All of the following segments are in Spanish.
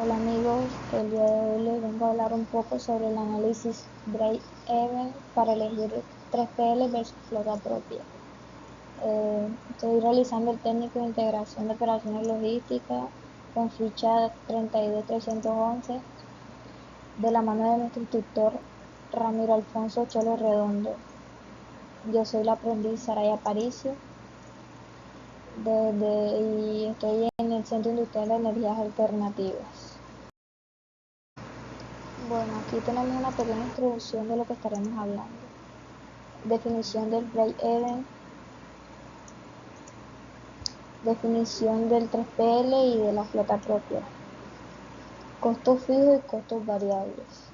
Hola amigos, el día de hoy les vengo a hablar un poco sobre el análisis break-even para elegir 3PL versus flota propia. Estoy realizando el técnico de integración de operaciones logísticas con ficha 32311 de la mano de nuestro instructor Ramiro Alfonso Cholo Redondo. Yo soy la aprendiz Saraya Aparicio y estoy en el Centro Industrial de Energías Alternativas. Bueno, aquí tenemos una pequeña introducción de lo que estaremos hablando. Definición del break-even, definición del 3PL y de la flota propia, costos fijos y costos variables,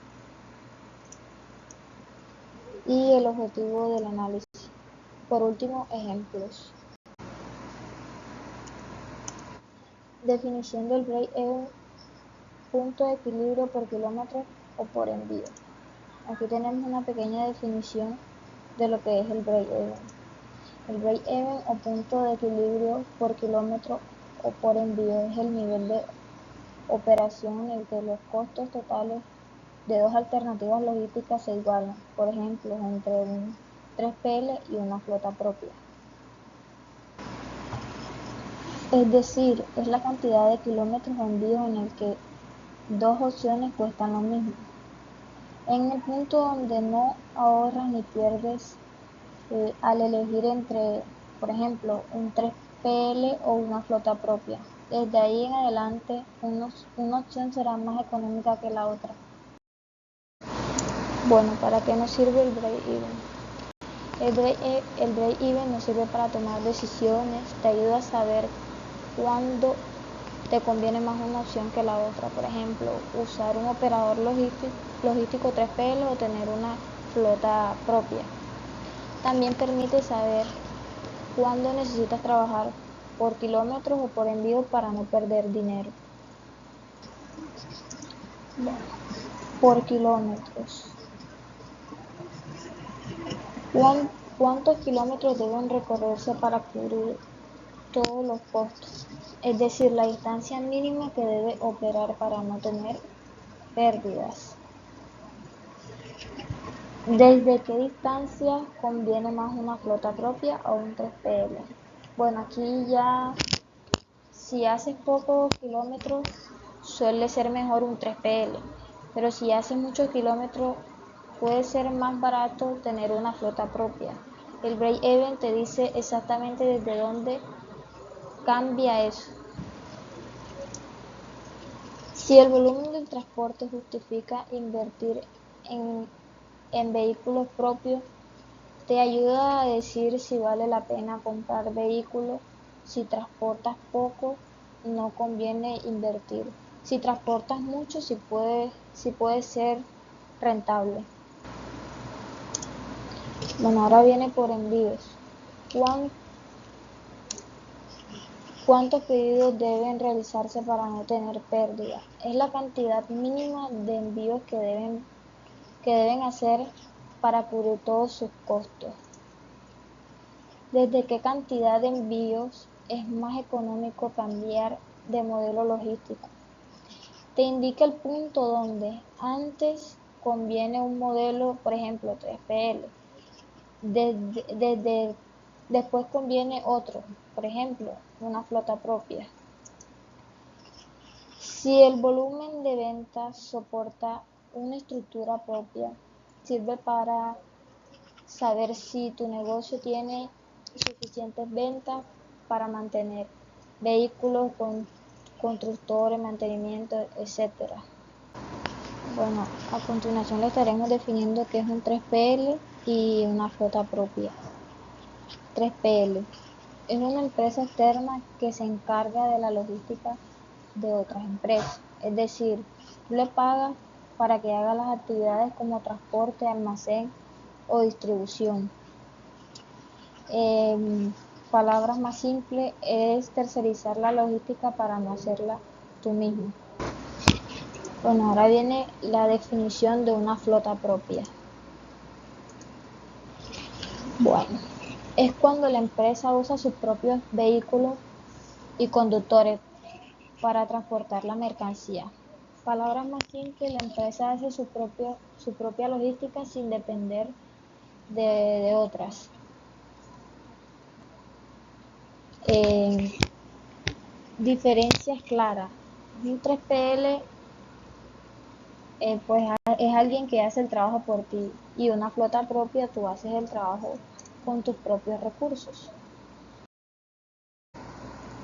y el objetivo del análisis. Por último, ejemplos. Definición del break-even, punto de equilibrio por kilómetro o por envío. Aquí tenemos una pequeña definición de lo que es el break-even. El break-even o punto de equilibrio por kilómetro o por envío es el nivel de operación en el que los costos totales de dos alternativas logísticas se igualan, por ejemplo, entre un 3PL y una flota propia. Es decir, es la cantidad de kilómetros o envíos en el que dos opciones cuestan lo mismo. En el punto donde no ahorras ni pierdes al elegir entre, por ejemplo, un 3PL o una flota propia. Desde ahí en adelante, una opción será más económica que la otra. Bueno, ¿para qué nos sirve el break-even? El break-even nos sirve para tomar decisiones, te ayuda a saber cuándo te conviene más una opción que la otra. Por ejemplo, usar un operador logístico 3PL o tener una flota propia. También permite saber cuándo necesitas trabajar por kilómetros o por envío para no perder dinero. Bueno, por kilómetros. ¿Cuántos kilómetros deben recorrerse para cubrir todos los costos? Es decir, la distancia mínima que debe operar para no tener pérdidas. ¿Desde qué distancia conviene más una flota propia o un 3PL? Bueno, aquí ya si haces pocos kilómetros suele ser mejor un 3PL, pero si haces muchos kilómetros puede ser más barato tener una flota propia. El break-even te dice exactamente desde dónde cambia eso. Si el volumen del transporte justifica invertir en vehículos propios, te ayuda a decir si vale la pena comprar vehículos. Si transportas poco, no conviene invertir. Si transportas mucho, sí puede ser rentable. Bueno, ahora viene por envíos. ¿Cuántos pedidos deben realizarse para no tener pérdida? Es la cantidad mínima de envíos que deben hacer para cubrir todos sus costos. ¿Desde qué cantidad de envíos es más económico cambiar de modelo logístico? Te indica el punto donde antes conviene un modelo, por ejemplo 3PL, después conviene otro, por ejemplo una flota propia. Si el volumen de ventas soporta una estructura propia, sirve para saber si tu negocio tiene suficientes ventas para mantener vehículos, constructores, mantenimiento, etc. Bueno, a continuación le estaremos definiendo qué es un 3PL y una flota propia. 3PL es una empresa externa que se encarga de la logística de otras empresas, es decir, tú le pagas para que haga las actividades como transporte, almacén o distribución. Palabras más simples es tercerizar la logística para no hacerla tú mismo. Bueno, ahora viene la definición de una flota propia. Bueno, es cuando la empresa usa sus propios vehículos y conductores para transportar la mercancía. Palabras más simples, la empresa hace su propia logística sin depender de otras. Diferencias claras. Un 3PL pues es alguien que hace el trabajo por ti, y una flota propia tú haces el trabajo con tus propios recursos.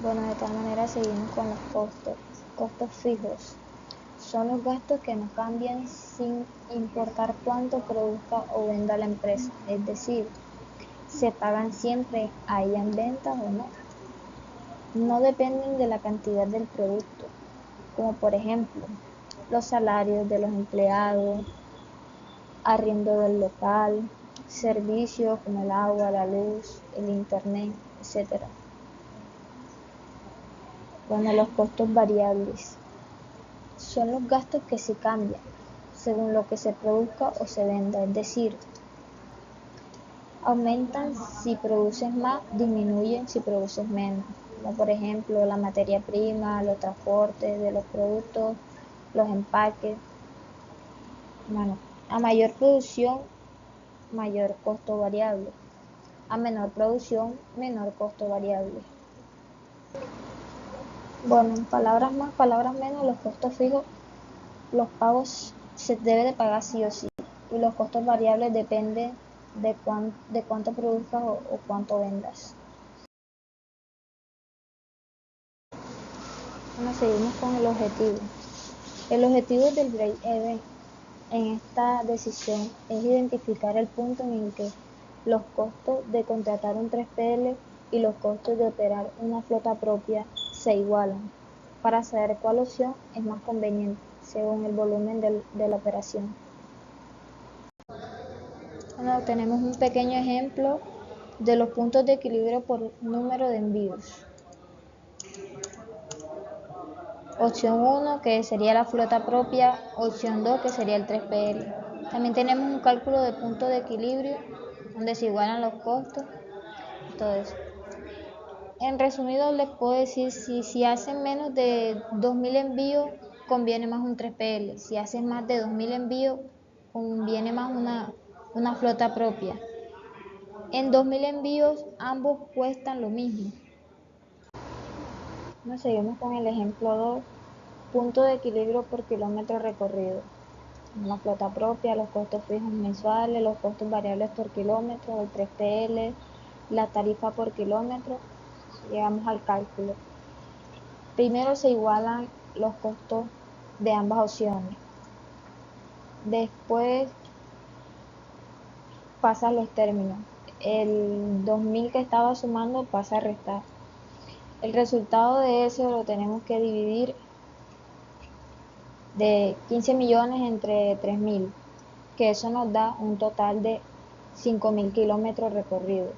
Bueno, de tal manera seguimos con los costos. Costos fijos. Son los gastos que no cambian sin importar cuánto produzca o venda la empresa, es decir, se pagan siempre, hayan ventas o no. No dependen de la cantidad del producto, como por ejemplo los salarios de los empleados, arriendo del local, servicios como el agua, la luz, el internet, etc. Bueno, los costos variables son los gastos que se cambian según lo que se produzca o se venda, es decir, aumentan si produces más, disminuyen si produces menos, como por ejemplo la materia prima, los transportes de los productos, los empaques. Bueno, a mayor producción, mayor costo variable. A menor producción, menor costo variable. Bueno, en palabras más, palabras menos, los costos fijos, los pagos se debe de pagar sí o sí, y los costos variables dependen de cuánto produzcas o cuánto vendas. Bueno, seguimos con el objetivo. El objetivo del break-even en esta decisión es identificar el punto en el que los costos de contratar un 3PL y los costos de operar una flota propia se igualan, para saber cuál opción es más conveniente según el volumen de la operación. Bueno, tenemos un pequeño ejemplo de los puntos de equilibrio por número de envíos. Opción 1, que sería la flota propia. Opción 2, que sería el 3PL. También tenemos un cálculo de punto de equilibrio, donde se igualan los costos y todo eso. En resumido, les puedo decir, si hacen menos de 2.000 envíos, conviene más un 3PL. Si hacen más de 2.000 envíos, conviene más una flota propia. En 2.000 envíos, ambos cuestan lo mismo. Nos seguimos con el ejemplo 2. Punto de equilibrio por kilómetro recorrido. La flota propia, los costos fijos mensuales, los costos variables por kilómetro, el 3PL, la tarifa por kilómetro. Llegamos al cálculo. Primero se igualan los costos de ambas opciones. Después pasan los términos. El 2.000 que estaba sumando pasa a restar. El resultado de eso lo tenemos que dividir de 15 millones entre 3.000, que eso nos da un total de 5.000 kilómetros recorridos.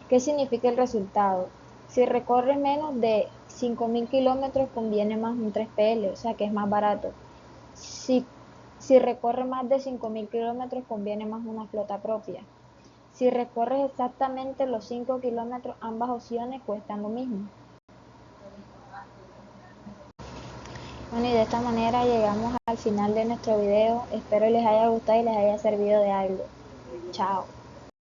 ¿Qué significa el resultado? Si recorre menos de 5.000 kilómetros, conviene más un 3PL, o sea que es más barato. Si recorre más de 5.000 kilómetros, conviene más una flota propia. Si recorres exactamente los 5 kilómetros, ambas opciones cuestan lo mismo. Bueno, y de esta manera llegamos al final de nuestro video. Espero les haya gustado y les haya servido de algo. Chao.